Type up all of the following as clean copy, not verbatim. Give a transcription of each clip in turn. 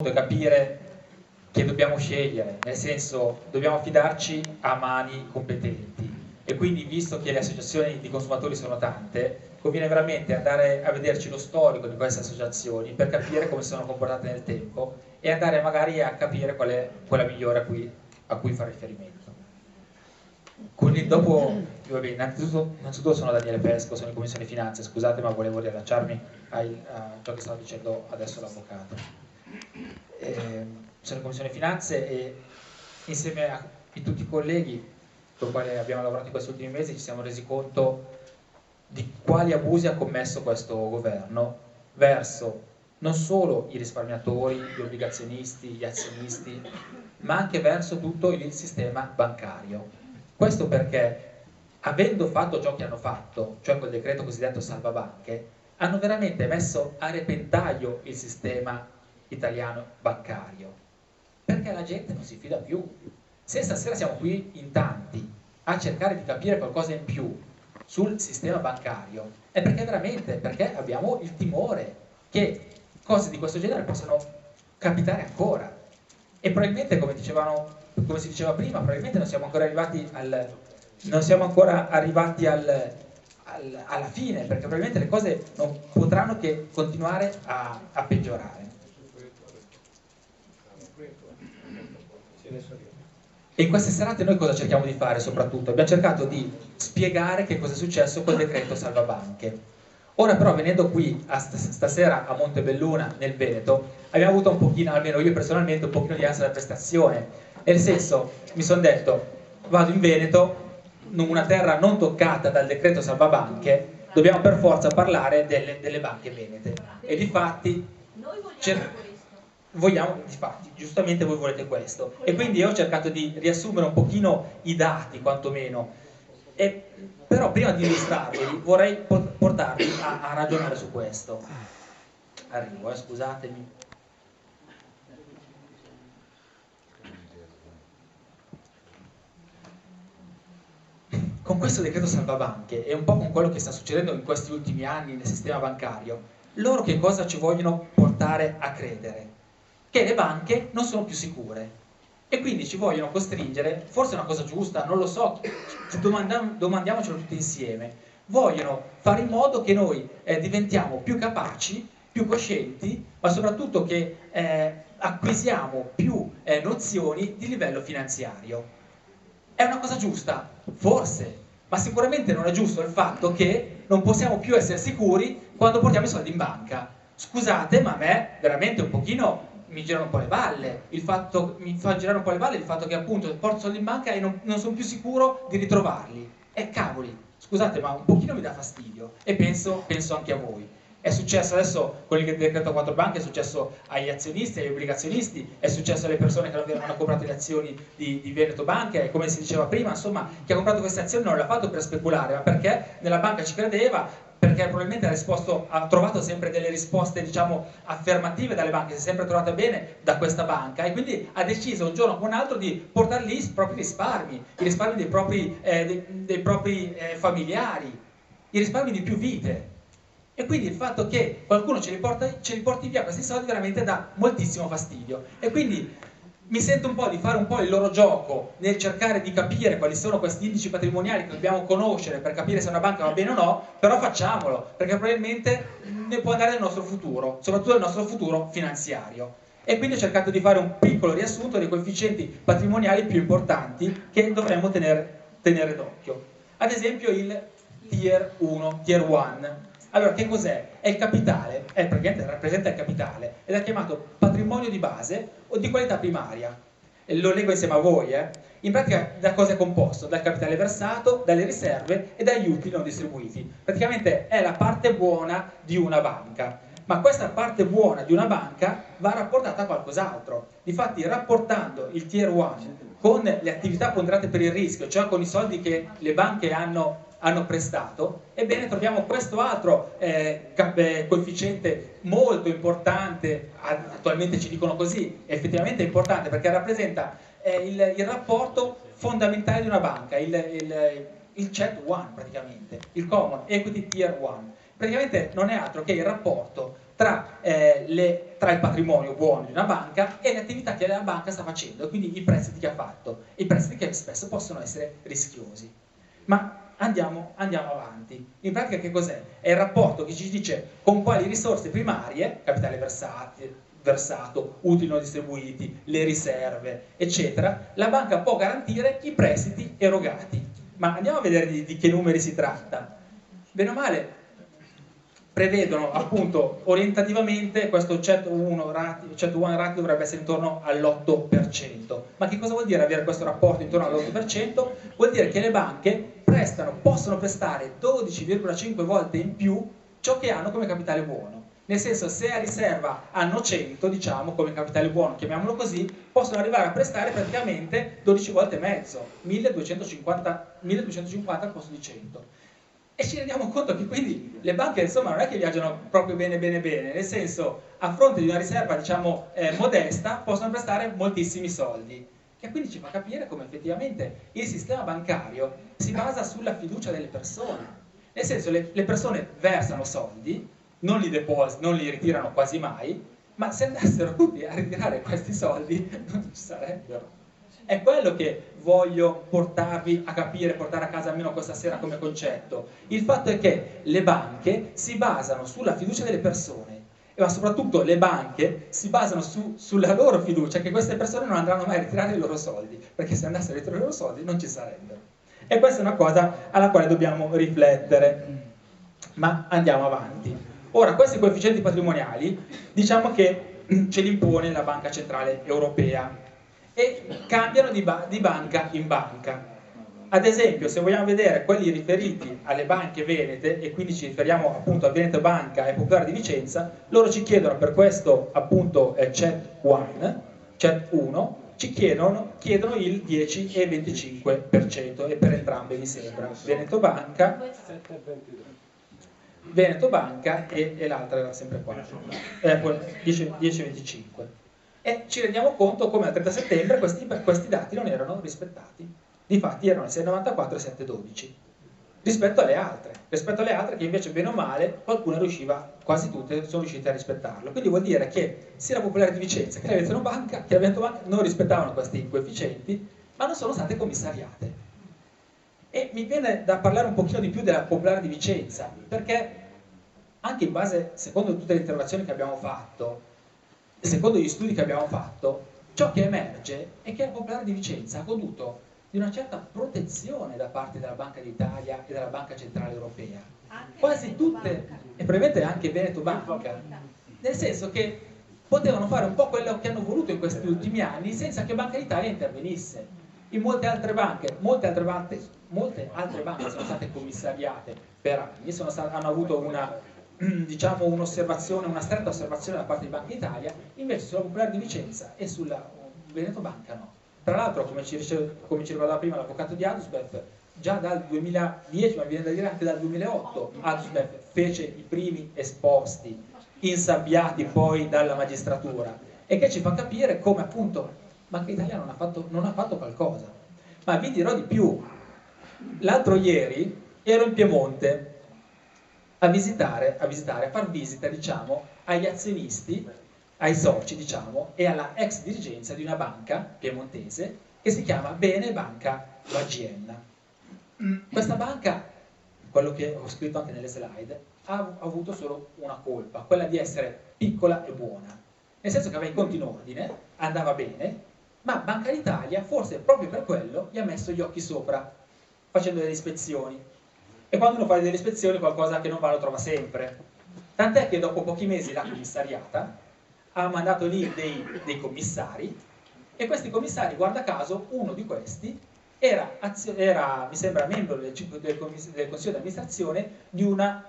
è capire che dobbiamo scegliere, nel senso dobbiamo affidarci a mani competenti e quindi, visto che le associazioni di consumatori sono tante, conviene veramente andare a vederci lo storico di queste associazioni per capire come si sono comportate nel tempo e andare magari a capire qual è quella migliore a cui fare riferimento. Quindi dopo, vabbè, innanzitutto sono Daniele Pesco, sono in Commissione Finanze, scusate ma volevo riallacciarmi a ciò che stava dicendo adesso l'Avvocato. Sono in Commissione Finanze e insieme a tutti i colleghi con i quali abbiamo lavorato in questi ultimi mesi ci siamo resi conto di quali abusi ha commesso questo governo verso non solo i risparmiatori, gli obbligazionisti, gli azionisti, ma anche verso tutto il sistema bancario. Questo perché, avendo fatto ciò che hanno fatto, cioè quel decreto cosiddetto salvabanche, hanno veramente messo a repentaglio il sistema italiano bancario, perché la gente non si fida più. Se stasera siamo qui in tanti a cercare di capire qualcosa in più sul sistema bancario, è perché abbiamo il timore che cose di questo genere possano capitare ancora. E probabilmente, come si diceva prima, probabilmente non siamo ancora arrivati alla fine, perché probabilmente le cose non potranno che continuare a peggiorare. E in queste serate noi cosa cerchiamo di fare soprattutto? Abbiamo cercato di spiegare che cosa è successo col decreto salvabanche. Ora però, venendo qui stasera a Montebelluna nel Veneto, abbiamo avuto un pochino, almeno io personalmente, un pochino di ansia da prestazione, nel senso, mi sono detto, vado in Veneto, una terra non toccata dal decreto salvabanche, dobbiamo per forza parlare delle banche venete. E difatti difatti, giustamente voi volete questo. E quindi io ho cercato di riassumere un pochino i dati, quantomeno. Però prima di illustrarli vorrei portarvi a ragionare su questo. Arrivo, scusatemi. Con questo decreto salvabanche e un po' con quello che sta succedendo in questi ultimi anni nel sistema bancario, loro che cosa ci vogliono portare a credere? Che le banche non sono più sicure. E quindi ci vogliono costringere, forse è una cosa giusta, non lo so, domandiamocelo tutti insieme, vogliono fare in modo che noi diventiamo più capaci, più coscienti, ma soprattutto che acquisiamo più nozioni di livello finanziario. È una cosa giusta? Forse, ma sicuramente non è giusto il fatto che non possiamo più essere sicuri quando portiamo i soldi in banca. Scusate, ma a me veramente un pochino mi girano un po' le balle, mi fa girare un po' le balle il fatto che appunto porto soldi in banca e non sono più sicuro di ritrovarli. Cavoli, scusate, ma un pochino mi dà fastidio e penso anche a voi. È successo adesso con il decreto 4 banche, è successo agli azionisti, agli obbligazionisti, è successo alle persone che hanno comprato le azioni di Veneto Banca, e come si diceva prima, insomma, chi ha comprato queste azioni non l'ha fatto per speculare, ma perché nella banca ci credeva, perché probabilmente ha trovato sempre delle risposte, diciamo, affermative dalle banche, si è sempre trovata bene da questa banca, e quindi ha deciso un giorno come un altro di portare lì i propri risparmi, i risparmi dei propri familiari, i risparmi di più vite. E quindi il fatto che qualcuno ce li porti via questi soldi veramente dà moltissimo fastidio. E quindi mi sento un po' di fare un po' il loro gioco nel cercare di capire quali sono questi indici patrimoniali che dobbiamo conoscere per capire se una banca va bene o no, però facciamolo, perché probabilmente ne può andare del nostro futuro, soprattutto del nostro futuro finanziario. E quindi ho cercato di fare un piccolo riassunto dei coefficienti patrimoniali più importanti che dovremmo tenere d'occhio. Ad esempio il Tier 1, Tier 1. Allora, che cos'è? È il capitale, praticamente rappresenta il capitale, ed è chiamato patrimonio di base o di qualità primaria. Lo leggo insieme a voi. In pratica, da cosa è composto? Dal capitale versato, dalle riserve e dagli utili non distribuiti. Praticamente è la parte buona di una banca. Ma questa parte buona di una banca va rapportata a qualcos'altro. Difatti, rapportando il Tier 1 con le attività ponderate per il rischio, cioè con i soldi che le banche hanno prestato, ebbene troviamo questo altro coefficiente molto importante, attualmente ci dicono così, effettivamente è importante perché rappresenta il rapporto fondamentale di una banca, il CET1 praticamente, il Common Equity Tier 1. Praticamente non è altro che il rapporto tra il patrimonio buono di una banca e le attività che la banca sta facendo, e quindi i prestiti che ha fatto, i prestiti che spesso possono essere rischiosi. Ma andiamo avanti. In pratica che cos'è? È il rapporto che ci dice con quali risorse primarie, capitale versato, utili non distribuiti, le riserve, eccetera, la banca può garantire i prestiti erogati. Ma andiamo a vedere di che numeri si tratta. Bene o male, prevedono appunto orientativamente questo CET1 ratio dovrebbe essere intorno all'8%. Ma che cosa vuol dire avere questo rapporto intorno all'8%? Vuol dire che le banche possono prestare 12,5 volte in più ciò che hanno come capitale buono. Nel senso, se a riserva hanno 100, diciamo, come capitale buono, chiamiamolo così, possono arrivare a prestare praticamente 12 volte e mezzo, 1250 al posto di 100. E ci rendiamo conto che quindi le banche, insomma, non è che viaggiano proprio bene, nel senso, a fronte di una riserva, diciamo, modesta, possono prestare moltissimi soldi. E quindi ci fa capire come effettivamente il sistema bancario si basa sulla fiducia delle persone. Nel senso, le persone versano soldi, non li ritirano quasi mai, ma se andassero tutti a ritirare questi soldi non ci sarebbero. È quello che voglio portarvi a capire, portare a casa almeno questa sera come concetto. Il fatto è che le banche si basano sulla fiducia delle persone, ma soprattutto le banche si basano sulla loro fiducia che queste persone non andranno mai a ritirare i loro soldi, perché se andassero a ritirare i loro soldi non ci sarebbero. E questa è una cosa alla quale dobbiamo riflettere. Ma andiamo avanti. Ora, questi coefficienti patrimoniali, diciamo che ce li impone la Banca Centrale Europea e cambiano di banca in banca. Ad esempio, se vogliamo vedere quelli riferiti alle banche venete, e quindi ci riferiamo appunto a Veneto Banca e Popolare di Vicenza, loro ci chiedono per questo appunto CET1, ci chiedono il 10 e 25%, e per entrambe mi sembra. Veneto Banca e l'altra era sempre qua, 10-25. E ci rendiamo conto come al 30 settembre questi dati non erano rispettati. Difatti erano 6,94 e 7,12 rispetto alle altre che invece bene o male qualcuno riusciva, quasi tutte sono riuscite a rispettarlo. Quindi vuol dire che sia la Popolare di Vicenza che la Veneto Banca non rispettavano questi coefficienti, ma non sono state commissariate. E mi viene da parlare un pochino di più della Popolare di Vicenza, perché anche in base, secondo tutte le interrogazioni che abbiamo fatto, secondo gli studi che abbiamo fatto, ciò che emerge è che la Popolare di Vicenza ha goduto di una certa protezione da parte della Banca d'Italia e della Banca Centrale Europea. Quasi tutte, e probabilmente anche Veneto Banca, nel senso che potevano fare un po' quello che hanno voluto in questi ultimi anni senza che Banca d'Italia intervenisse. In molte altre banche sono state commissariate per anni, hanno avuto diciamo, una stretta osservazione da parte di Banca d'Italia, invece sulla Popolare di Vicenza e sulla Veneto Banca no. Tra l'altro, come ci ricordava prima l'avvocato di Adusbef, già dal 2010, ma viene da dire anche dal 2008, Adusbef fece i primi esposti, insabbiati poi dalla magistratura, e che ci fa capire come appunto Banca d'Italia non ha fatto qualcosa. Ma vi dirò di più. L'altro ieri ero in Piemonte a far visita, diciamo, agli azionisti, ai soci, diciamo, e alla ex dirigenza di una banca piemontese che si chiama Bene Banca Bagienna. Questa banca, quello che ho scritto anche nelle slide, ha avuto solo una colpa, quella di essere piccola e buona, nel senso che aveva i conti in ordine, andava bene, ma Banca d'Italia, forse proprio per quello, gli ha messo gli occhi sopra, facendo delle ispezioni. E quando uno fa delle ispezioni qualcosa che non va lo trova sempre. Tant'è che dopo pochi mesi l'ha commissariata, ha mandato lì dei commissari, e questi commissari, guarda caso, uno di questi era mi sembra, membro del consiglio di amministrazione di una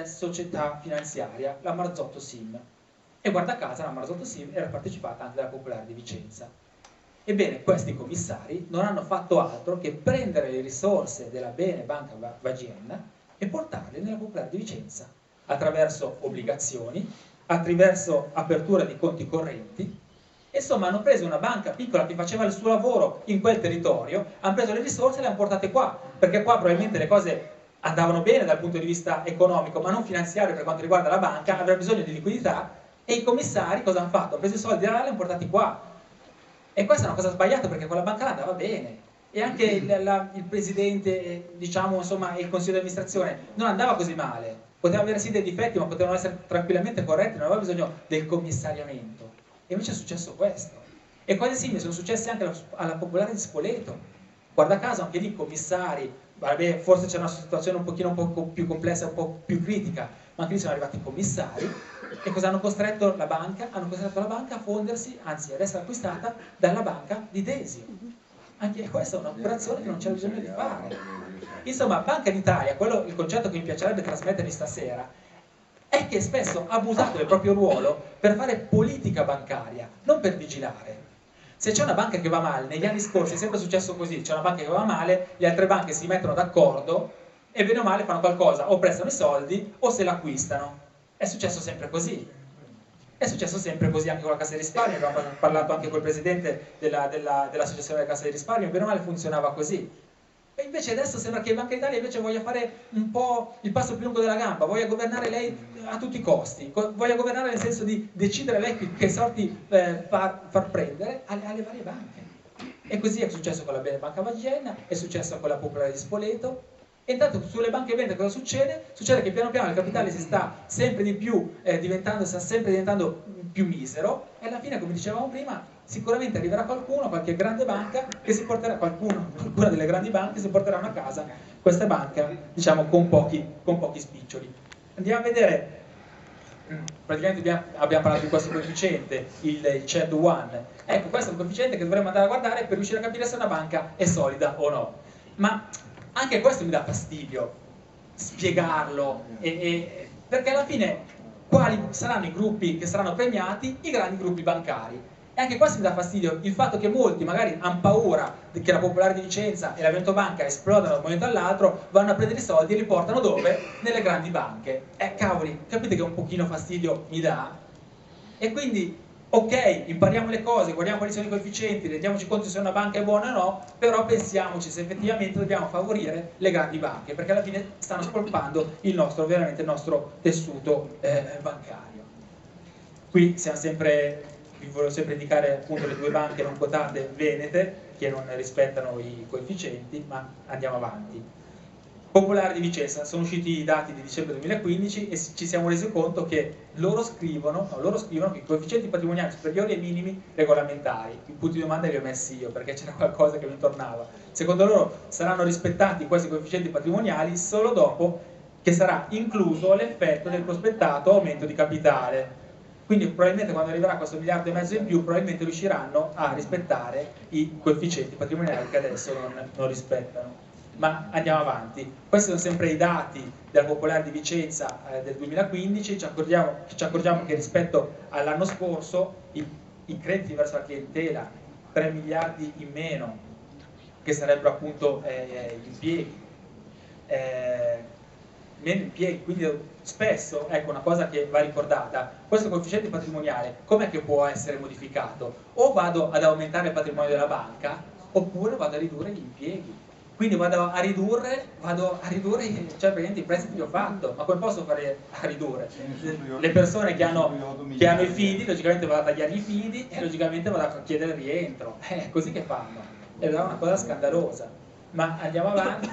società finanziaria, la Marzotto Sim. E guarda caso, la Marzotto Sim era partecipata anche dalla Popolare di Vicenza. Ebbene, questi commissari non hanno fatto altro che prendere le risorse della Bene Banca Bagienna e portarle nella Popolare di Vicenza, attraverso obbligazioni, attraverso apertura di conti correnti. Insomma, hanno preso una banca piccola che faceva il suo lavoro in quel territorio, hanno preso le risorse e le hanno portate qua, perché qua probabilmente le cose andavano bene dal punto di vista economico, ma non finanziario per quanto riguarda la banca, aveva bisogno di liquidità, e i commissari cosa hanno fatto? Hanno preso i soldi da là e li hanno portati qua. E questa è una cosa sbagliata, perché quella banca là andava bene. E anche il presidente, diciamo, insomma, il consiglio di amministrazione non andava così male. Poteva avere sì dei difetti, ma potevano essere tranquillamente corretti, non aveva bisogno del commissariamento. E invece è successo questo. E cose simili sono successe anche alla Popolare di Spoleto. Guarda caso anche lì commissari, vabbè, forse c'è una situazione un po' più complessa, un po' più critica, ma anche lì sono arrivati i commissari, e cosa hanno costretto la banca? Hanno costretto la banca a fondersi, anzi ad essere acquistata dalla banca di Desio. Anche questa è un'operazione che non c'è bisogno di fare. Insomma, Banca d'Italia, il concetto che mi piacerebbe trasmettervi stasera, è che spesso ha abusato del proprio ruolo per fare politica bancaria, non per vigilare. Se c'è una banca che va male, negli anni scorsi è sempre successo così, c'è una banca che va male, le altre banche si mettono d'accordo e bene o male fanno qualcosa, o prestano i soldi o se l'acquistano. È successo sempre così. È successo sempre così anche con la Cassa di Risparmio, abbiamo parlato anche col presidente dell'associazione della Cassa di Risparmio, bene o male funzionava così. E invece adesso sembra che Banca d'Italia invece voglia fare un po' il passo più lungo della gamba, voglia governare lei a tutti i costi, voglia governare nel senso di decidere lei che sorti far prendere alle varie banche. E così è successo con la Banca Magienna, è successo con la Popolare di Spoleto. E intanto sulle banche venete cosa succede? Succede che piano piano il capitale si sta sempre di più diventando più misero, e alla fine, come dicevamo prima, sicuramente arriverà qualcuno, qualche grande banca, che si porterà qualcuna delle grandi banche si porteranno a casa questa banca, diciamo, con pochi spiccioli. Andiamo a vedere, praticamente abbiamo parlato di questo coefficiente, il CED1. Ecco, questo è un coefficiente che dovremmo andare a guardare per riuscire a capire se una banca è solida o no. Ma anche questo mi dà fastidio spiegarlo, perché alla fine quali saranno i gruppi che saranno premiati? I grandi gruppi bancari. E anche questo mi dà fastidio, il fatto che molti magari hanno paura che la Popolare di Vicenza e la Veneto Banca esplodano da un momento all'altro, vanno a prendere i soldi e li portano dove? Nelle grandi banche. Cavoli, capite che un pochino fastidio mi dà? E quindi, ok, impariamo le cose, guardiamo quali sono i coefficienti, rendiamoci conto se una banca è buona o no, però pensiamoci se effettivamente dobbiamo favorire le grandi banche, perché alla fine stanno spolpando veramente il nostro tessuto bancario. Qui siamo sempre... Vi volevo sempre indicare appunto le due banche non quotate venete che non rispettano i coefficienti, ma andiamo avanti. Popolare di Vicenza, sono usciti i dati di dicembre 2015 e ci siamo resi conto che loro scrivono che i coefficienti patrimoniali superiori ai minimi regolamentari, i punti di domanda li ho messi io perché c'era qualcosa che mi tornava, secondo loro saranno rispettati questi coefficienti patrimoniali solo dopo che sarà incluso l'effetto del prospettato aumento di capitale. Quindi probabilmente quando arriverà questo 1,5 miliardi in più, probabilmente riusciranno a rispettare i coefficienti patrimoniali che adesso non rispettano. Ma andiamo avanti. Questi sono sempre i dati della Popolare di Vicenza del 2015, ci accorgiamo che rispetto all'anno scorso i crediti verso la clientela, 3 miliardi in meno, che sarebbero appunto gli impieghi, meno impieghi, quindi spesso, ecco una cosa che va ricordata, questo coefficiente patrimoniale com'è che può essere modificato? O vado ad aumentare il patrimonio della banca, oppure vado a ridurre gli impieghi. Quindi vado a ridurre cioè praticamente i prestiti che ho fatto, ma come posso fare a ridurre? Le persone che hanno i fidi, logicamente vado a tagliare i fidi e logicamente vado a chiedere il rientro, è così che fanno, ed è una cosa scandalosa. Ma andiamo avanti,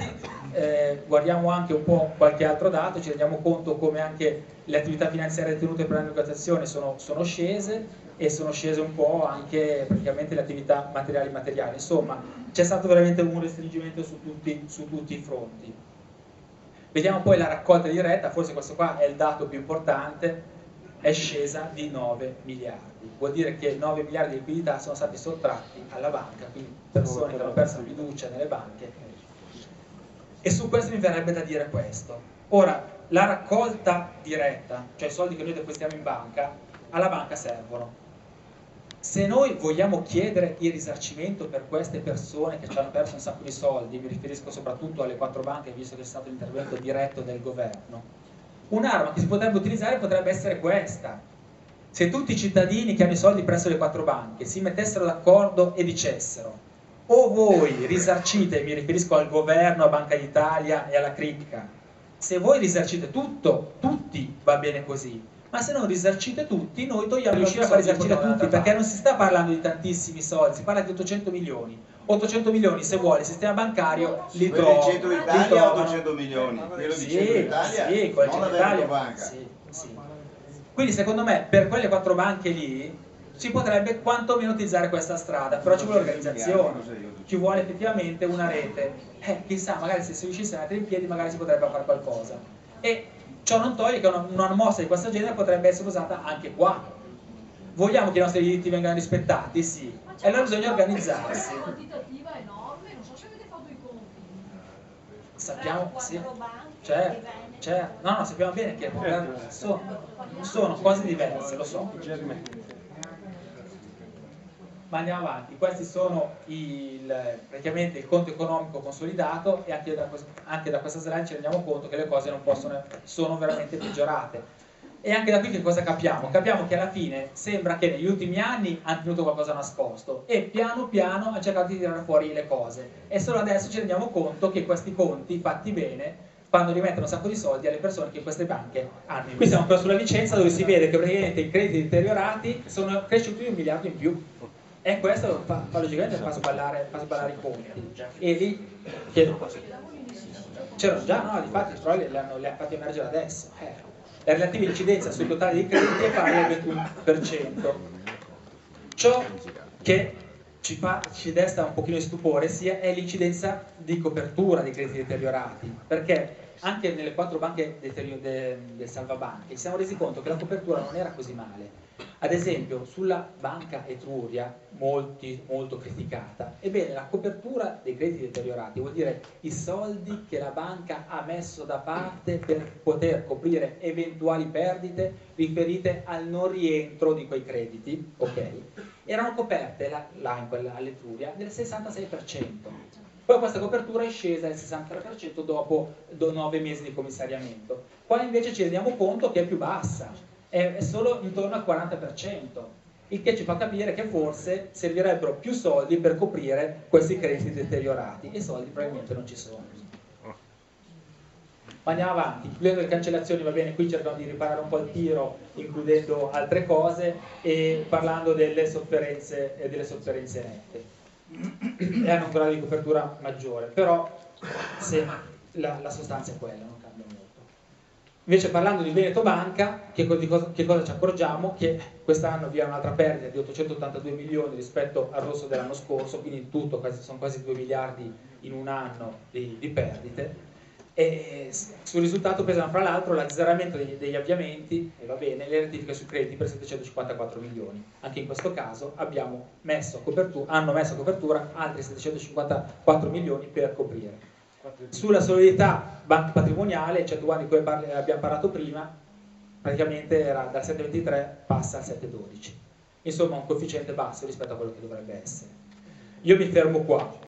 guardiamo anche un po' qualche altro dato, ci rendiamo conto come anche le attività finanziarie tenute per la negoziazione sono scese, e sono scese un po' anche praticamente le attività materiali e immateriali. Insomma, c'è stato veramente un restringimento su tutti i fronti. Vediamo poi la raccolta diretta, forse questo qua è il dato più importante, è scesa di 9 miliardi. Vuol dire che 9 miliardi di liquidità sono stati sottratti alla banca, quindi persone che hanno perso la fiducia nelle banche. E su questo mi verrebbe da dire questo. Ora, la raccolta diretta, cioè i soldi che noi depositiamo in banca, alla banca servono. Se noi vogliamo chiedere il risarcimento per queste persone che ci hanno perso un sacco di soldi, mi riferisco soprattutto alle 4 banche, visto che c'è stato l'intervento diretto del governo, un'arma che si potrebbe utilizzare potrebbe essere questa. Se tutti i cittadini che hanno i soldi presso le 4 banche si mettessero d'accordo e dicessero: o voi risarcite, mi riferisco al governo, a Banca d'Italia e alla cricca, se voi risarcite tutto, tutti va bene così, ma se non risarcite tutti, noi togliamo di riuscire a far risarcire tutti, perché non si sta parlando di tantissimi soldi, si parla di 800 milioni. 800 milioni, se vuole, il sistema bancario li trova. Quello di Centro Italia 800 milioni, quello di Centro Italia, sì, non la Veneto Banca. Sì, sì. Quindi secondo me per quelle 4 banche lì si potrebbe quantomeno utilizzare questa strada, però ci vuole organizzazione, ci vuole effettivamente una rete. Chissà, magari se si riuscisse a mettere in piedi magari si potrebbe fare qualcosa. E ciò non toglie che una mossa di questo genere potrebbe essere usata anche qua. Vogliamo che i nostri diritti vengano rispettati? Sì. E allora bisogna organizzarsi. Una quantitativa enorme, non so se avete fatto i conti. Sappiamo, sì. Certo, no, sappiamo bene che sono cose diverse, lo so. Ma andiamo avanti, questi sono praticamente il conto economico consolidato e anche da questa slide ci rendiamo conto che le cose non sono veramente peggiorate. E anche da qui che cosa capiamo? Capiamo che alla fine sembra che negli ultimi anni hanno tenuto qualcosa nascosto e piano piano hanno cercato di tirare fuori le cose e solo adesso ci rendiamo conto che questi conti fatti bene fanno rimettere un sacco di soldi alle persone che queste banche hanno. Qui siamo ancora sulla Vicenza dove si vede che praticamente i crediti deteriorati sono cresciuti di 1 miliardo in più. E questo logicamente fa sballare i conti. E lì c'erano già, no, difatti però li hanno fatti emergere adesso. La relativa incidenza sul totale dei crediti è pari al 21%. Ciò che ci desta un pochino di stupore è l'incidenza di copertura dei crediti deteriorati, perché anche nelle 4 banche del salvabanche ci siamo resi conto che la copertura non era così male. Ad esempio sulla banca Etruria, molto criticata, ebbene la copertura dei crediti deteriorati vuol dire i soldi che la banca ha messo da parte per poter coprire eventuali perdite riferite al non rientro di quei crediti, ok? Erano coperte all'Etruria del 66%. Poi questa copertura è scesa al 63% dopo 9 mesi di commissariamento. Qua invece ci rendiamo conto che è più bassa, è solo intorno al 40%, il che ci fa capire che forse servirebbero più soldi per coprire questi crediti deteriorati e soldi probabilmente non ci sono. Ma andiamo avanti, includendo le cancellazioni, va bene, qui cercano di riparare un po' il tiro includendo altre cose e parlando delle sofferenze nette. E hanno un grado di copertura maggiore, però la sostanza è quella, non cambia molto. Invece parlando di Veneto Banca, che cosa ci accorgiamo? Che quest'anno vi è un'altra perdita di 882 milioni rispetto al rosso dell'anno scorso, quindi in tutto sono quasi 2 miliardi in un anno di perdite. E sul risultato pesano fra l'altro l'azzeramento degli avviamenti e va bene, le rettifiche sui crediti per 754 milioni. Anche in questo caso hanno messo a copertura altri 754 milioni per coprire. Sulla solidità patrimoniale, eccetto quelli di cui abbiamo parlato prima, praticamente era dal 7,23 passa al 7,12. Insomma un coefficiente basso rispetto a quello che dovrebbe essere. Io mi fermo qua.